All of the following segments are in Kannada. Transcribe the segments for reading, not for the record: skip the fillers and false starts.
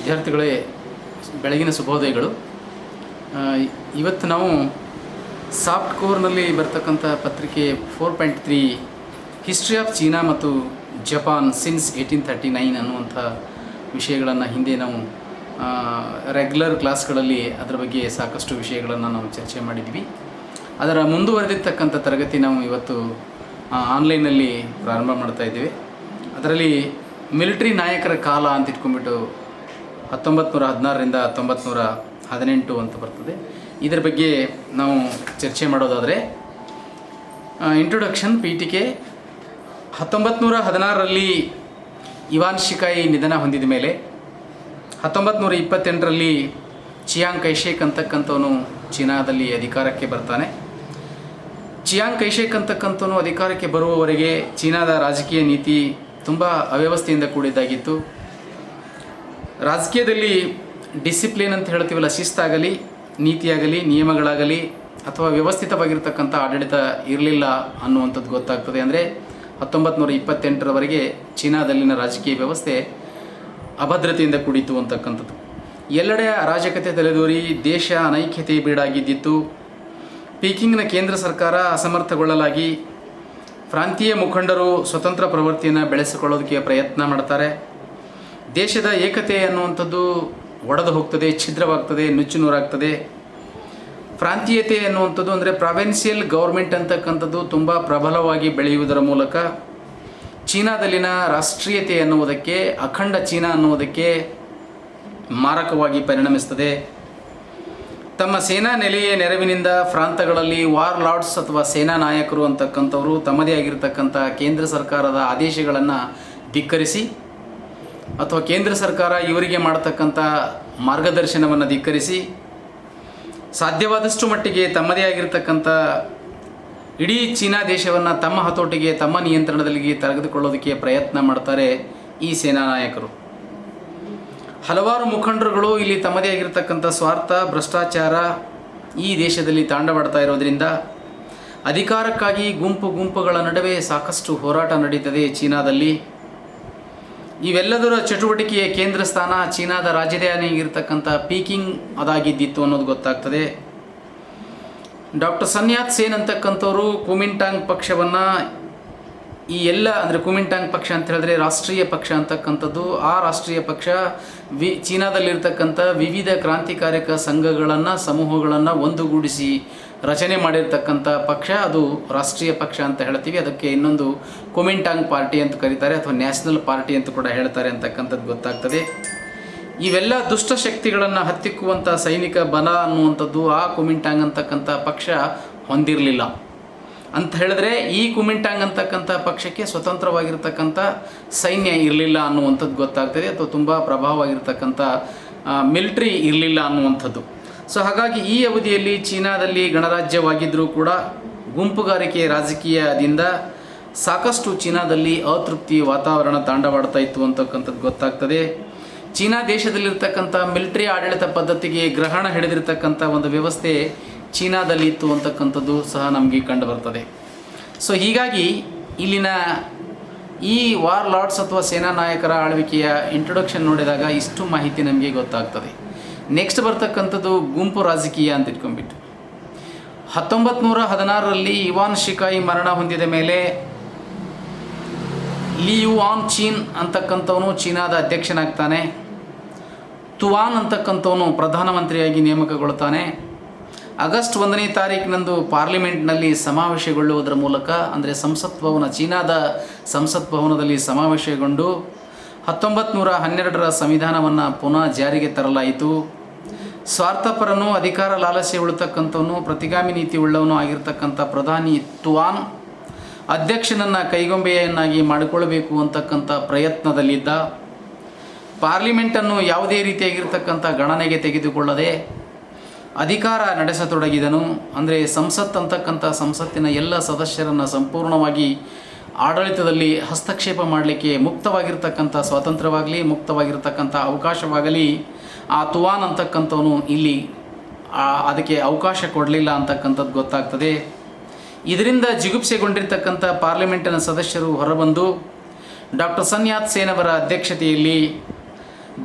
ವಿದ್ಯಾರ್ಥಿಗಳೇ, ಬೆಳಗಿನ ಶುಭೋದಯಗಳು. ಇವತ್ತು ನಾವು ಸಾಫ್ಟ್ ಕೋರ್ನಲ್ಲಿ ಬರ್ತಕ್ಕಂಥ ಪತ್ರಿಕೆ 4.3 ಹಿಸ್ಟ್ರಿ ಆಫ್ ಚೀನಾ ಮತ್ತು ಜಪಾನ್ ಸಿನ್ಸ್ 1839 ಅನ್ನುವಂಥ ವಿಷಯಗಳನ್ನು ಹಿಂದೆ ನಾವು ರೆಗ್ಯುಲರ್ ಕ್ಲಾಸ್ಗಳಲ್ಲಿ ಅದರ ಬಗ್ಗೆ ಸಾಕಷ್ಟು ವಿಷಯಗಳನ್ನು ನಾವು ಚರ್ಚೆ ಮಾಡಿದ್ವಿ. ಅದರ ಮುಂದುವರೆದಿರ್ತಕ್ಕಂಥ ತರಗತಿ ನಾವು ಇವತ್ತು ಆನ್ಲೈನಲ್ಲಿ ಪ್ರಾರಂಭ ಮಾಡ್ತಾ ಇದ್ದೀವಿ. ಅದರಲ್ಲಿ ಮಿಲಿಟರಿ ನಾಯಕರ ಕಾಲ ಅಂತ ಇಟ್ಕೊಂಡ್ಬಿಟ್ಟು 1916ರಿಂದ 1918 ಅಂತ ಬರ್ತದೆ. ಇದರ ಬಗ್ಗೆ ನಾವು ಚರ್ಚೆ ಮಾಡೋದಾದರೆ ಇಂಟ್ರೊಡಕ್ಷನ್ ಪೀಠಿಕೆ 1916ರಲ್ಲಿ ಇವಾನ್ ಶಿಕಾಯಿ ನಿಧನ ಹೊಂದಿದ ಮೇಲೆ 1928ರಲ್ಲಿ ಚಿಯಾಂಗ್ ಕೈಶೇಕ್ ಅಂತಕ್ಕಂಥವನು ಚೀನಾದಲ್ಲಿ ಅಧಿಕಾರಕ್ಕೆ ಬರ್ತಾನೆ. ಚಿಯಾಂಗ್ ಕೈಶೇಕ್ ಅಂತಕ್ಕಂಥವನು ಅಧಿಕಾರಕ್ಕೆ ಬರುವವರೆಗೆ ಚೀನಾದ ರಾಜಕೀಯ ನೀತಿ ತುಂಬ ಅವ್ಯವಸ್ಥೆಯಿಂದ ಕೂಡಿದ್ದಾಗಿತ್ತು. ರಾಜಕೀಯದಲ್ಲಿ ಡಿಸಿಪ್ಲಿನ್ ಅಂತ ಹೇಳ್ತೀವಲ್ಲ, ಶಿಸ್ತಾಗಲಿ, ನೀತಿಯಾಗಲಿ, ನಿಯಮಗಳಾಗಲಿ ಅಥವಾ ವ್ಯವಸ್ಥಿತವಾಗಿರ್ತಕ್ಕಂಥ ಆಡಳಿತ ಇರಲಿಲ್ಲ ಅನ್ನುವಂಥದ್ದು ಗೊತ್ತಾಗ್ತದೆ. ಅಂದರೆ 1928ರವರೆಗೆ ಚೀನಾದಲ್ಲಿನ ರಾಜಕೀಯ ವ್ಯವಸ್ಥೆ ಅಭದ್ರತೆಯಿಂದ ಕೂಡಿತು ಅಂತಕ್ಕಂಥದ್ದು. ಎಲ್ಲೆಡೆ ಅರಾಜಕತೆ ತಲೆದೋರಿ ದೇಶ ಅನೈಕ್ಯತೆ ಬೀಡಾಗಿದ್ದಿತ್ತು. ಪೀಕಿಂಗ್ನ ಕೇಂದ್ರ ಸರ್ಕಾರ ಅಸಮರ್ಥಗೊಳ್ಳಲಾಗಿ ಪ್ರಾಂತೀಯ ಮುಖಂಡರು ಸ್ವತಂತ್ರ ಪ್ರವೃತ್ತಿಯನ್ನು ಬೆಳೆಸಿಕೊಳ್ಳೋದಕ್ಕೆ ಪ್ರಯತ್ನ ಮಾಡ್ತಾರೆ. ದೇಶದ ಏಕತೆ ಅನ್ನುವಂಥದ್ದು ಒಡೆದು ಹೋಗ್ತದೆ, ಛಿದ್ರವಾಗ್ತದೆ, ನುಚ್ಚುನೂರಾಗ್ತದೆ. ಪ್ರಾಂತೀಯತೆ ಅನ್ನುವಂಥದ್ದು ಅಂದರೆ ಪ್ರಾವಿನ್ಸಿಯಲ್ ಗೌರ್ಮೆಂಟ್ ಅಂತಕ್ಕಂಥದ್ದು ತುಂಬ ಪ್ರಬಲವಾಗಿ ಬೆಳೆಯುವುದರ ಮೂಲಕ ಚೀನಾದಲ್ಲಿನ ರಾಷ್ಟ್ರೀಯತೆ ಅನ್ನುವುದಕ್ಕೆ, ಅಖಂಡ ಚೀನಾ ಅನ್ನುವುದಕ್ಕೆ ಮಾರಕವಾಗಿ ಪರಿಣಮಿಸ್ತದೆ. ತಮ್ಮ ಸೇನಾ ನೆಲೆಯ ನೆರವಿನಿಂದ ಪ್ರಾಂತಗಳಲ್ಲಿ ವಾರ್ ಲಾರ್ಡ್ಸ್ ಅಥವಾ ಸೇನಾ ನಾಯಕರು ಅಂತಕ್ಕಂಥವರು ತಮ್ಮದೇ ಆಗಿರತಕ್ಕಂಥ ಕೇಂದ್ರ ಸರ್ಕಾರದ ಆದೇಶಗಳನ್ನು ಧಿಕ್ಕರಿಸಿ ಅಥವಾ ಕೇಂದ್ರ ಸರ್ಕಾರ ಇವರಿಗೆ ಮಾಡತಕ್ಕಂಥ ಮಾರ್ಗದರ್ಶನವನ್ನು ಧಿಕ್ಕರಿಸಿ ಸಾಧ್ಯವಾದಷ್ಟು ಮಟ್ಟಿಗೆ ತಮ್ಮದೇ ಆಗಿರತಕ್ಕಂಥ ಇಡೀ ಚೀನಾ ದೇಶವನ್ನು ತಮ್ಮ ಹತೋಟಿಗೆ, ತಮ್ಮ ನಿಯಂತ್ರಣದಲ್ಲಿ ತೆಗೆದುಕೊಳ್ಳೋದಕ್ಕೆ ಪ್ರಯತ್ನ ಮಾಡ್ತಾರೆ ಈ ಸೇನಾ ನಾಯಕರು. ಹಲವಾರು ಮುಖಂಡರುಗಳು ಇಲ್ಲಿ ತಮ್ಮದೇ ಆಗಿರತಕ್ಕಂಥ ಸ್ವಾರ್ಥ, ಭ್ರಷ್ಟಾಚಾರ ಈ ದೇಶದಲ್ಲಿ ತಾಂಡವಾಡ್ತಾ ಇರೋದರಿಂದ ಅಧಿಕಾರಕ್ಕಾಗಿ ಗುಂಪುಗಳ ನಡುವೆ ಸಾಕಷ್ಟು ಹೋರಾಟ ನಡೀತದೆ ಚೀನಾದಲ್ಲಿ. ಇವೆಲ್ಲದರ ಚಟುವಟಿಕೆಯ ಕೇಂದ್ರ ಸ್ಥಾನ ಚೀನಾದ ರಾಜಧಾನಿಯಾಗಿರ್ತಕ್ಕಂಥ ಪೀಕಿಂಗ್ ಅದಾಗಿದ್ದಿತ್ತು ಅನ್ನೋದು ಗೊತ್ತಾಗ್ತದೆ. ಡಾಕ್ಟರ್ ಸನ್ ಯಾತ್ ಸೇನ್ ಅಂತಕ್ಕಂಥವರು ಕುಮಿಂಟಾಂಗ್ ಪಕ್ಷವನ್ನು ಈ ಎಲ್ಲ ಅಂದರೆ ಕುಮಿಂಟಾಂಗ್ ಪಕ್ಷ ಅಂತ ಹೇಳಿದ್ರೆ ರಾಷ್ಟ್ರೀಯ ಪಕ್ಷ ಅಂತಕ್ಕಂಥದ್ದು. ಆ ರಾಷ್ಟ್ರೀಯ ಪಕ್ಷ ಚೀನಾದಲ್ಲಿರ್ತಕ್ಕಂಥ ವಿವಿಧ ಕ್ರಾಂತಿಕಾರಕ ಸಂಘಗಳನ್ನು, ಸಮೂಹಗಳನ್ನು ಒಂದುಗೂಡಿಸಿ ರಚನೆ ಮಾಡಿರ್ತಕ್ಕಂಥ ಪಕ್ಷ, ಅದು ರಾಷ್ಟ್ರೀಯ ಪಕ್ಷ ಅಂತ ಹೇಳ್ತೀವಿ. ಅದಕ್ಕೆ ಇನ್ನೊಂದು ಕುಮಿಂಟಾಂಗ್ ಪಾರ್ಟಿ ಅಂತ ಕರೀತಾರೆ ಅಥವಾ ನ್ಯಾಷನಲ್ ಪಾರ್ಟಿ ಅಂತ ಕೂಡ ಹೇಳ್ತಾರೆ ಅಂತಕ್ಕಂಥದ್ದು ಗೊತ್ತಾಗ್ತದೆ. ಇವೆಲ್ಲ ದುಷ್ಟಶಕ್ತಿಗಳನ್ನು ಹತ್ತಿಕ್ಕುವಂಥ ಸೈನಿಕ ಬಲ ಅನ್ನುವಂಥದ್ದು ಆ ಕುಮಿಂಟಾಂಗ್ ಅಂತಕ್ಕಂಥ ಪಕ್ಷ ಹೊಂದಿರಲಿಲ್ಲ ಅಂತ ಹೇಳಿದ್ರೆ, ಈ ಕುಮಿಂಟಾಂಗ್ ಅಂತಕ್ಕಂಥ ಪಕ್ಷಕ್ಕೆ ಸ್ವತಂತ್ರವಾಗಿರ್ತಕ್ಕಂಥ ಸೈನ್ಯ ಇರಲಿಲ್ಲ ಅನ್ನುವಂಥದ್ದು ಗೊತ್ತಾಗ್ತದೆ, ಅಥವಾ ತುಂಬ ಪ್ರಭಾವವಾಗಿರ್ತಕ್ಕಂಥ ಮಿಲಿಟ್ರಿ ಇರಲಿಲ್ಲ ಅನ್ನುವಂಥದ್ದು. ಸೊ ಹಾಗಾಗಿ ಈ ಅವಧಿಯಲ್ಲಿ ಚೀನಾದಲ್ಲಿ ಗಣರಾಜ್ಯವಾಗಿದ್ದರೂ ಕೂಡ ಗುಂಪುಗಾರಿಕೆ ರಾಜಕೀಯದಿಂದ ಸಾಕಷ್ಟು ಚೀನಾದಲ್ಲಿ ಅತೃಪ್ತಿ ವಾತಾವರಣ ತಾಂಡವಾಡ್ತಾ ಇತ್ತು ಅಂತಕ್ಕಂಥದ್ದು ಗೊತ್ತಾಗ್ತದೆ. ಚೀನಾ ದೇಶದಲ್ಲಿರ್ತಕ್ಕಂಥ ಮಿಲಿಟರಿ ಆಡಳಿತ ಪದ್ಧತಿಗೆ ಗ್ರಹಣ ಹಿಡಿದಿರ್ತಕ್ಕಂಥ ಒಂದು ವ್ಯವಸ್ಥೆ ಚೀನಾದಲ್ಲಿ ಇತ್ತು ಅಂತಕ್ಕಂಥದ್ದು ಸಹ ನಮಗೆ ಕಂಡು ಬರ್ತದೆ. ಸೊ ಹೀಗಾಗಿ ಇಲ್ಲಿನ ಈ ವಾರ್ ಲಾರ್ಡ್ಸ್ ಅಥವಾ ಸೇನಾ ನಾಯಕರ ಆಳ್ವಿಕೆಯ ಇಂಟ್ರೊಡಕ್ಷನ್ ನೋಡಿದಾಗ ಇಷ್ಟು ಮಾಹಿತಿ ನಮಗೆ ಗೊತ್ತಾಗ್ತದೆ. ನೆಕ್ಸ್ಟ್ ಬರ್ತಕ್ಕಂಥದ್ದು ಗುಂಪು ರಾಜಕೀಯ ಅಂತ ಇಟ್ಕೊಂಡ್ಬಿಟ್ಟು 1916ರಲ್ಲಿ ಇವಾನ್ ಶಿಕಾಯಿ ಮರಣ ಹೊಂದಿದ ಮೇಲೆ ಲಿ ಯುವಾನ್ ಚೀನ್ ಅಂತಕ್ಕಂಥವನು ಚೀನಾದ ಅಧ್ಯಕ್ಷನಾಗ್ತಾನೆ. ತುವಾನ್ ಅಂತಕ್ಕಂಥವನು ಪ್ರಧಾನಮಂತ್ರಿಯಾಗಿ ನೇಮಕಗೊಳ್ತಾನೆ. ಆಗಸ್ಟ್ 1ನೇ ತಾರೀಕಿನಂದು ಪಾರ್ಲಿಮೆಂಟ್ನಲ್ಲಿ ಸಮಾವೇಶಗೊಳ್ಳುವುದರ ಮೂಲಕ, ಅಂದರೆ ಸಂಸತ್ ಭವನ, ಚೀನಾದ ಸಂಸತ್ ಭವನದಲ್ಲಿ ಸಮಾವೇಶಗೊಂಡು 1912ರ ಸಂವಿಧಾನವನ್ನು ಪುನಃ ಜಾರಿಗೆ ತರಲಾಯಿತು. ಸ್ವಾರ್ಥಪರನು, ಅಧಿಕಾರ ಲಾಲಸೆ ಉಳ್ತಕ್ಕಂಥವನು, ಪ್ರತಿಗಾಮಿ ನೀತಿ ಉಳ್ಳವನು ಆಗಿರ್ತಕ್ಕಂಥ ಪ್ರಧಾನಿ ತುವಾನ್ ಅಧ್ಯಕ್ಷನನ್ನು ಕೈಗೊಂಬೆಯನ್ನಾಗಿ ಮಾಡಿಕೊಳ್ಳಬೇಕು ಅಂತಕ್ಕಂಥ ಪ್ರಯತ್ನದಲ್ಲಿದ್ದ. ಪಾರ್ಲಿಮೆಂಟನ್ನು ಯಾವುದೇ ರೀತಿಯಾಗಿರ್ತಕ್ಕಂಥ ಗಣನೆಗೆ ತೆಗೆದುಕೊಳ್ಳದೆ ಅಧಿಕಾರ ನಡೆಸತೊಡಗಿದನು. ಅಂದರೆ ಸಂಸತ್ ಅಂತಕ್ಕಂಥ ಸಂಸತ್ತಿನ ಎಲ್ಲ ಸದಸ್ಯರನ್ನು ಸಂಪೂರ್ಣವಾಗಿ ಆಡಳಿತದಲ್ಲಿ ಹಸ್ತಕ್ಷೇಪ ಮಾಡಲಿಕ್ಕೆ ಮುಕ್ತವಾಗಿರ್ತಕ್ಕಂಥ ಸ್ವಾತಂತ್ರ್ಯವಾಗಲಿ, ಮುಕ್ತವಾಗಿರ್ತಕ್ಕಂಥ ಅವಕಾಶವಾಗಲಿ ಆ ತುವಾನ್ ಅಂತಕ್ಕಂಥವನು ಇಲ್ಲಿ ಅದಕ್ಕೆ ಅವಕಾಶ ಕೊಡಲಿಲ್ಲ ಅಂತಕ್ಕಂಥದ್ದು ಗೊತ್ತಾಗ್ತದೆ. ಇದರಿಂದ ಜಿಗುಪ್ಸೆಗೊಂಡಿರ್ತಕ್ಕಂಥ ಪಾರ್ಲಿಮೆಂಟಿನ ಸದಸ್ಯರು ಹೊರಬಂದು ಡಾಕ್ಟರ್ ಸನ್ ಯಾತ್ ಸೇನ್ ಅವರ ಅಧ್ಯಕ್ಷತೆಯಲ್ಲಿ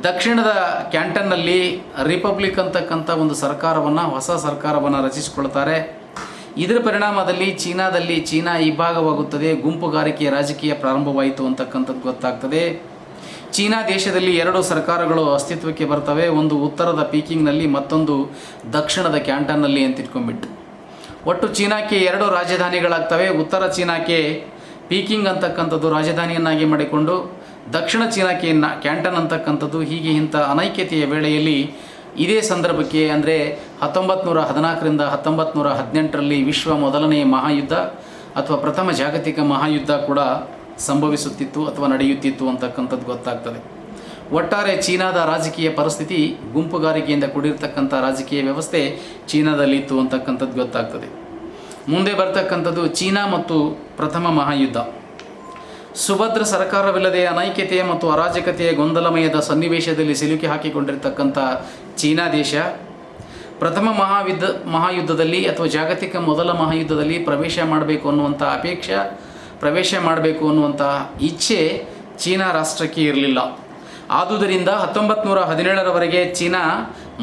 ದಕ್ಷಿಣದ ಕ್ಯಾಂಟನ್ನಲ್ಲಿ ರಿಪಬ್ಲಿಕ್ ಅಂತಕ್ಕಂಥ ಒಂದು ಸರ್ಕಾರವನ್ನು, ಹೊಸ ಸರ್ಕಾರವನ್ನು ರಚಿಸಿಕೊಳ್ತಾರೆ. ಇದರ ಪರಿಣಾಮದಲ್ಲಿ ಚೀನಾ ಇಬ್ಬಾಗವಾಗುತ್ತದೆ. ಗುಂಪುಗಾರಿಕೆಯ ರಾಜಕೀಯ ಪ್ರಾರಂಭವಾಯಿತು ಅಂತಕ್ಕಂಥದ್ದು ಗೊತ್ತಾಗ್ತದೆ. ಚೀನಾ ದೇಶದಲ್ಲಿ 2 ಸರ್ಕಾರಗಳು ಅಸ್ತಿತ್ವಕ್ಕೆ ಬರ್ತವೆ. ಒಂದು ಉತ್ತರದ ಪೀಕಿಂಗ್ನಲ್ಲಿ, ಮತ್ತೊಂದು ದಕ್ಷಿಣದ ಕ್ಯಾಂಟನ್ನಲ್ಲಿ ಅಂತ ಇಟ್ಕೊಂಡ್ಬಿಟ್ಟು. ಒಟ್ಟು ಚೀನಾಕ್ಕೆ 2 ರಾಜಧಾನಿಗಳಾಗ್ತವೆ. ಉತ್ತರ ಚೀನಾಕ್ಕೆ ಪೀಕಿಂಗ್ ಅಂತಕ್ಕಂಥದ್ದು ರಾಜಧಾನಿಯನ್ನಾಗಿ ಮಾಡಿಕೊಂಡು, ದಕ್ಷಿಣ ಚೀನಾಕ್ಕೆ ಕ್ಯಾಂಟನ್ ಅಂತಕ್ಕಂಥದ್ದು. ಹೀಗೆ ಇಂಥ ಅನೈಕ್ಯತೆಯ ವೇಳೆಯಲ್ಲಿ ಇದೇ ಸಂದರ್ಭಕ್ಕೆ ಅಂದರೆ 1914ರಿಂದ 1918ರಲ್ಲಿ ವಿಶ್ವ ಮೊದಲನೆಯ ಮಹಾಯುದ್ಧ ಅಥವಾ ಪ್ರಥಮ ಜಾಗತಿಕ ಮಹಾಯುದ್ಧ ಕೂಡ ಸಂಭವಿಸುತ್ತಿತ್ತು ಅಥವಾ ನಡೆಯುತ್ತಿತ್ತು ಅಂತಕ್ಕಂಥದ್ದು ಗೊತ್ತಾಗ್ತದೆ. ಒಟ್ಟಾರೆ ಚೀನಾದ ರಾಜಕೀಯ ಪರಿಸ್ಥಿತಿ ಗುಂಪುಗಾರಿಕೆಯಿಂದ ಕೂಡಿರ್ತಕ್ಕಂಥ ರಾಜಕೀಯ ವ್ಯವಸ್ಥೆ ಚೀನಾದಲ್ಲಿತ್ತು ಅಂತಕ್ಕಂಥದ್ದು ಗೊತ್ತಾಗ್ತದೆ. ಮುಂದೆ ಬರ್ತಕ್ಕಂಥದ್ದು ಚೀನಾ ಮತ್ತು ಪ್ರಥಮ ಮಹಾಯುದ್ಧ. ಸುಭದ್ರ ಸರ್ಕಾರವಿಲ್ಲದೆ ಅನೈಕ್ಯತೆಯ ಮತ್ತು ಅರಾಜಕತೆಯ ಗೊಂದಲಮಯದ ಸನ್ನಿವೇಶದಲ್ಲಿ ಸಿಲುಕಿ ಹಾಕಿಕೊಂಡಿರ್ತಕ್ಕಂಥ ಚೀನಾ ದೇಶ ಪ್ರಥಮ ಮಹಾಯುದ್ಧದಲ್ಲಿ ಅಥವಾ ಜಾಗತಿಕ ಮೊದಲ ಮಹಾಯುದ್ಧದಲ್ಲಿ ಪ್ರವೇಶ ಮಾಡಬೇಕು ಅನ್ನುವಂಥ ಇಚ್ಛೆ ಚೀನಾ ರಾಷ್ಟ್ರಕ್ಕೆ ಇರಲಿಲ್ಲ. ಆದುದರಿಂದ 1917ರವರೆಗೆ ಚೀನಾ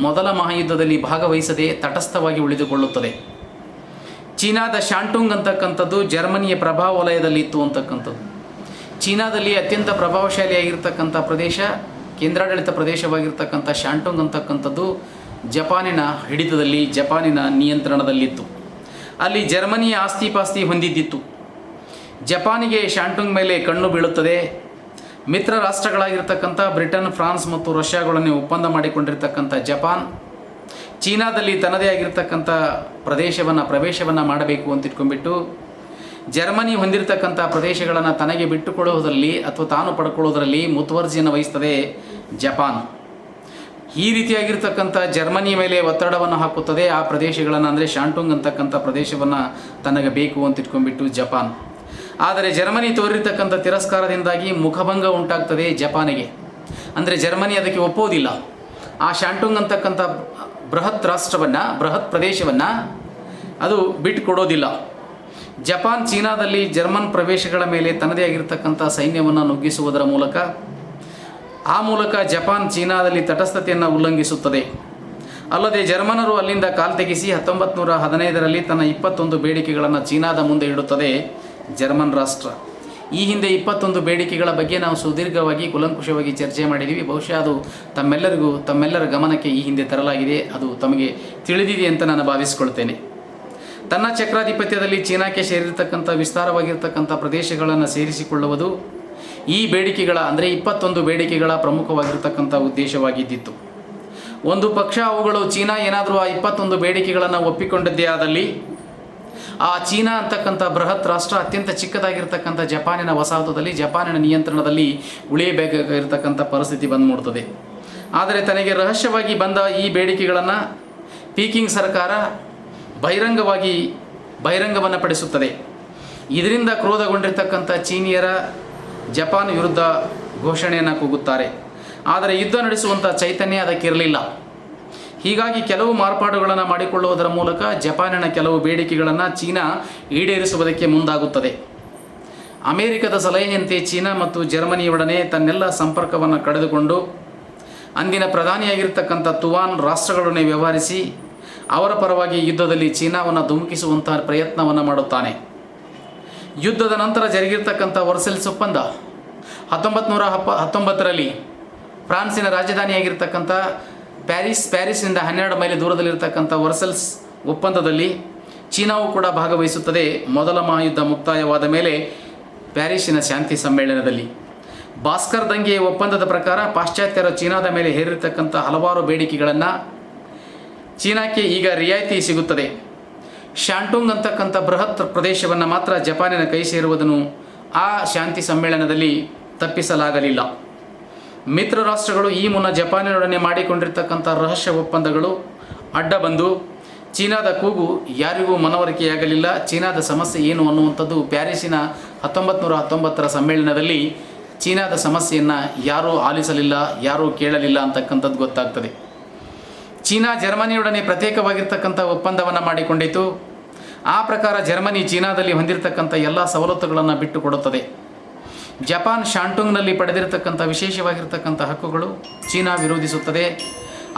ಮೊದಲ ಮಹಾಯುದ್ಧದಲ್ಲಿ ಭಾಗವಹಿಸದೆ ತಟಸ್ಥವಾಗಿ ಉಳಿದುಕೊಳ್ಳುತ್ತದೆ. ಚೀನಾದ ಶಾಂಟುಂಗ್ ಅಂತಕ್ಕಂಥದ್ದು ಜರ್ಮನಿಯ ಪ್ರಭಾವ ವಲಯದಲ್ಲಿತ್ತು ಅಂತಕ್ಕಂಥದ್ದು. ಚೀನಾದಲ್ಲಿ ಅತ್ಯಂತ ಪ್ರಭಾವಶಾಲಿಯಾಗಿರ್ತಕ್ಕಂಥ ಪ್ರದೇಶ, ಕೇಂದ್ರಾಡಳಿತ ಪ್ರದೇಶವಾಗಿರ್ತಕ್ಕಂಥ ಶಾಂಟುಂಗ್ ಅಂತಕ್ಕಂಥದ್ದು ಜಪಾನಿನ ಹಿಡಿತದಲ್ಲಿ, ಜಪಾನಿನ ನಿಯಂತ್ರಣದಲ್ಲಿತ್ತು. ಅಲ್ಲಿ ಜರ್ಮನಿಯ ಆಸ್ತಿಪಾಸ್ತಿ ಹೊಂದಿದ್ದಿತ್ತು. ಜಪಾನಿಗೆ ಶಾಂಟುಂಗ್ ಮೇಲೆ ಕಣ್ಣು ಬೀಳುತ್ತದೆ. ಮಿತ್ರ ರಾಷ್ಟ್ರಗಳಾಗಿರ್ತಕ್ಕಂಥ ಬ್ರಿಟನ್, ಫ್ರಾನ್ಸ್ ಮತ್ತು ರಷ್ಯಾಗಳನ್ನೇ ಒಪ್ಪಂದ ಮಾಡಿಕೊಂಡಿರ್ತಕ್ಕಂಥ ಜಪಾನ್ ಚೀನಾದಲ್ಲಿ ತನ್ನದೇ ಆಗಿರ್ತಕ್ಕಂಥ ಪ್ರವೇಶವನ್ನು ಮಾಡಬೇಕು ಅಂತ ಇಟ್ಕೊಂಡ್ಬಿಟ್ಟು ಜರ್ಮನಿ ಹೊಂದಿರತಕ್ಕಂಥ ಪ್ರದೇಶಗಳನ್ನು ತನಗೆ ಬಿಟ್ಟುಕೊಳ್ಳುವುದರಲ್ಲಿ ಅಥವಾ ತಾನು ಪಡ್ಕೊಳ್ಳೋದರಲ್ಲಿ ಮುತುವರ್ಜಿಯನ್ನು ವಹಿಸ್ತದೆ ಜಪಾನ್. ಈ ರೀತಿಯಾಗಿರ್ತಕ್ಕಂಥ ಜರ್ಮನಿ ಮೇಲೆ ಒತ್ತಡವನ್ನು ಹಾಕುತ್ತದೆ. ಆ ಪ್ರದೇಶಗಳನ್ನು ಅಂದರೆ ಶಾಂಟುಂಗ್ ಅಂತಕ್ಕಂಥ ಪ್ರದೇಶವನ್ನು ತನಗೆ ಬೇಕು ಅಂತ ಇಟ್ಕೊಂಡ್ಬಿಟ್ಟು ಜಪಾನ್. ಆದರೆ ಜರ್ಮನಿ ತೋರಿರ್ತಕ್ಕಂಥ ತಿರಸ್ಕಾರದಿಂದಾಗಿ ಮುಖಭಂಗ ಉಂಟಾಗ್ತದೆ ಜಪಾನಿಗೆ. ಅಂದರೆ ಜರ್ಮನಿ ಅದಕ್ಕೆ ಒಪ್ಪೋದಿಲ್ಲ. ಆ ಶಾಂಟುಂಗ್ ಅಂತಕ್ಕಂಥ ಬೃಹತ್ ಪ್ರದೇಶವನ್ನು ಅದು ಬಿಟ್ಟುಕೊಡೋದಿಲ್ಲ. ಜಪಾನ್ ಚೀನಾದಲ್ಲಿ ಜರ್ಮನ್ ಪ್ರವೇಶಗಳ ಮೇಲೆ ತನ್ನದೇ ಆಗಿರ್ತಕ್ಕಂಥ ಸೈನ್ಯವನ್ನು ನುಗ್ಗಿಸುವುದರ ಮೂಲಕ ಜಪಾನ್ ಚೀನಾದಲ್ಲಿ ತಟಸ್ಥತೆಯನ್ನು ಉಲ್ಲಂಘಿಸುತ್ತದೆ. ಅಲ್ಲದೆ ಜರ್ಮನರು ಅಲ್ಲಿಂದ ಕಾಲ್ತೆಗೆಸಿ 1915ರಲ್ಲಿ ತನ್ನ 21 ಬೇಡಿಕೆಗಳನ್ನು ಚೀನಾದ ಮುಂದೆ ಇಡುತ್ತದೆ ಜರ್ಮನ್ ರಾಷ್ಟ್ರ. ಈ ಹಿಂದೆ 21 ಬೇಡಿಕೆಗಳ ಬಗ್ಗೆ ನಾವು ಸುದೀರ್ಘವಾಗಿ ಕೂಲಂಕುಷವಾಗಿ ಚರ್ಚೆ ಮಾಡಿದ್ದೀವಿ. ಬಹುಶಃ ಅದು ತಮ್ಮೆಲ್ಲರ ಗಮನಕ್ಕೆ ಈ ಹಿಂದೆ ತರಲಾಗಿದೆ. ಅದು ತಮಗೆ ತಿಳಿದಿದೆ ಅಂತ ನಾನು ಭಾವಿಸಿಕೊಳ್ತೇನೆ. ತನ್ನ ಚಕ್ರಾಧಿಪತ್ಯದಲ್ಲಿ ಚೀನಾಕ್ಕೆ ಸೇರಿರ್ತಕ್ಕಂಥ ವಿಸ್ತಾರವಾಗಿರ್ತಕ್ಕಂಥ ಪ್ರದೇಶಗಳನ್ನು ಸೇರಿಸಿಕೊಳ್ಳುವುದು ಈ ಬೇಡಿಕೆಗಳ ಅಂದರೆ 21 ಬೇಡಿಕೆಗಳ ಪ್ರಮುಖವಾಗಿರ್ತಕ್ಕಂಥ ಉದ್ದೇಶವಾಗಿದ್ದಿತ್ತು. ಒಂದು ಪಕ್ಷ ಅವುಗಳು ಚೀನಾ ಏನಾದರೂ ಆ 21 ಬೇಡಿಕೆಗಳನ್ನು ಒಪ್ಪಿಕೊಂಡಿದ್ದೇ ಆದಲ್ಲಿ ಆ ಚೀನಾ ಅಂತಕ್ಕಂಥ ಬೃಹತ್ ರಾಷ್ಟ್ರ ಅತ್ಯಂತ ಚಿಕ್ಕದಾಗಿರ್ತಕ್ಕಂಥ ಜಪಾನಿನ ವಸಾಹತುದಲ್ಲಿ, ಜಪಾನಿನ ನಿಯಂತ್ರಣದಲ್ಲಿ ಉಳಿಯಬೇಕಾಗಿರ್ತಕ್ಕಂಥ ಪರಿಸ್ಥಿತಿ ಬಂದ್ಬಿಡ್ತದೆ. ಆದರೆ ತನಗೆ ರಹಸ್ಯವಾಗಿ ಬಂದ ಈ ಬೇಡಿಕೆಗಳನ್ನು ಪೀಕಿಂಗ್ ಸರ್ಕಾರ ಬಹಿರಂಗವನ್ನು ಪಡಿಸುತ್ತದೆ. ಇದರಿಂದ ಕ್ರೋಧಗೊಂಡಿರ್ತಕ್ಕಂಥ ಚೀನಿಯರ ಜಪಾನ್ ವಿರುದ್ಧ ಘೋಷಣೆಯನ್ನು ಕೂಗುತ್ತಾರೆ. ಆದರೆ ಯುದ್ಧ ನಡೆಸುವಂಥ ಚೈತನ್ಯ ಅದಕ್ಕಿರಲಿಲ್ಲ. ಹೀಗಾಗಿ ಕೆಲವು ಮಾರ್ಪಾಡುಗಳನ್ನು ಮಾಡಿಕೊಳ್ಳುವುದರ ಮೂಲಕ ಜಪಾನಿನ ಕೆಲವು ಬೇಡಿಕೆಗಳನ್ನು ಚೀನಾ ಈಡೇರಿಸುವುದಕ್ಕೆ ಮುಂದಾಗುತ್ತದೆ. ಅಮೆರಿಕದ ಸಲಹೆಯಂತೆ ಚೀನಾ ಮತ್ತು ಜರ್ಮನಿಯೊಡನೆ ತನ್ನೆಲ್ಲ ಸಂಪರ್ಕವನ್ನು ಕಳೆದುಕೊಂಡು ಅಂದಿನ ಪ್ರಧಾನಿಯಾಗಿರ್ತಕ್ಕಂಥ ತುವಾನ್ ರಾಷ್ಟ್ರಗಳೊಡನೆ ವ್ಯವಹರಿಸಿ ಅವರ ಪರವಾಗಿ ಯುದ್ಧದಲ್ಲಿ ಚೀನಾವನ್ನು ಧುಮುಕಿಸುವಂತಹ ಪ್ರಯತ್ನವನ್ನು ಮಾಡುತ್ತಾನೆ. ಯುದ್ಧದ ನಂತರ ಜರುಗಿರ್ತಕ್ಕಂಥ ವರ್ಸೆಲ್ಸ್ ಒಪ್ಪಂದ 1919ರಲ್ಲಿ ಫ್ರಾನ್ಸಿನ ರಾಜಧಾನಿಯಾಗಿರ್ತಕ್ಕಂಥ ಪ್ಯಾರಿಸ್ನಿಂದ 12 ಮೈಲಿ ದೂರದಲ್ಲಿರ್ತಕ್ಕಂಥ ವರ್ಸೆಲ್ಸ್ ಒಪ್ಪಂದದಲ್ಲಿ ಚೀನಾವು ಕೂಡ ಭಾಗವಹಿಸುತ್ತದೆ. ಮೊದಲ ಮಹಾಯುದ್ಧ ಮುಕ್ತಾಯವಾದ ಮೇಲೆ ಪ್ಯಾರಿಸ್ಸಿನ ಶಾಂತಿ ಸಮ್ಮೇಳನದಲ್ಲಿ ಭಾಸ್ಕರ್ ದಂಗೆಯ ಒಪ್ಪಂದದ ಪ್ರಕಾರ ಪಾಶ್ಚಾತ್ಯರು ಚೀನಾದ ಮೇಲೆ ಹೇರಿರ್ತಕ್ಕಂಥ ಹಲವಾರು ಬೇಡಿಕೆಗಳನ್ನು ಚೀನಾಕ್ಕೆ ಈಗ ರಿಯಾಯಿತಿ ಸಿಗುತ್ತದೆ. ಶಾಂಟುಂಗ್ ಅಂತಕ್ಕಂಥ ಬೃಹತ್ ಪ್ರದೇಶವನ್ನು ಮಾತ್ರ ಜಪಾನಿನ ಕೈ ಸೇರುವುದನ್ನು ಆ ಶಾಂತಿ ಸಮ್ಮೇಳನದಲ್ಲಿ ತಪ್ಪಿಸಲಾಗಲಿಲ್ಲ. ಮಿತ್ರ ರಾಷ್ಟ್ರಗಳು ಈ ಮುನ್ನ ಜಪಾನಿನೊಡನೆ ಮಾಡಿಕೊಂಡಿರ್ತಕ್ಕಂಥ ರಹಸ್ಯ ಒಪ್ಪಂದಗಳು ಅಡ್ಡ ಬಂದು ಚೀನಾದ ಕೂಗು ಯಾರಿಗೂ ಮನವರಿಕೆಯಾಗಲಿಲ್ಲ. ಚೀನಾದ ಸಮಸ್ಯೆ ಏನು ಅನ್ನುವಂಥದ್ದು ಪ್ಯಾರಿಸ್ಸಿನ 1919ರ ಸಮ್ಮೇಳನದಲ್ಲಿ ಚೀನಾದ ಸಮಸ್ಯೆಯನ್ನು ಯಾರೂ ಆಲಿಸಲಿಲ್ಲ, ಯಾರೂ ಕೇಳಲಿಲ್ಲ ಅಂತಕ್ಕಂಥದ್ದು ಗೊತ್ತಾಗ್ತದೆ. ಚೀನಾ ಜರ್ಮನಿಯೊಡನೆ ಪ್ರತ್ಯೇಕವಾಗಿರ್ತಕ್ಕಂಥ ಒಪ್ಪಂದವನ್ನು ಮಾಡಿಕೊಂಡಿತು. ಆ ಪ್ರಕಾರ ಜರ್ಮನಿ ಚೀನಾದಲ್ಲಿ ಹೊಂದಿರತಕ್ಕಂಥ ಎಲ್ಲ ಸವಲತ್ತುಗಳನ್ನು ಬಿಟ್ಟುಕೊಡುತ್ತದೆ. ಜಪಾನ್ ಶಾಂಟುಂಗ್ನಲ್ಲಿ ಪಡೆದಿರತಕ್ಕಂಥ ವಿಶೇಷವಾಗಿರ್ತಕ್ಕಂಥ ಹಕ್ಕುಗಳು ಚೀನಾ ವಿರೋಧಿಸುತ್ತದೆ.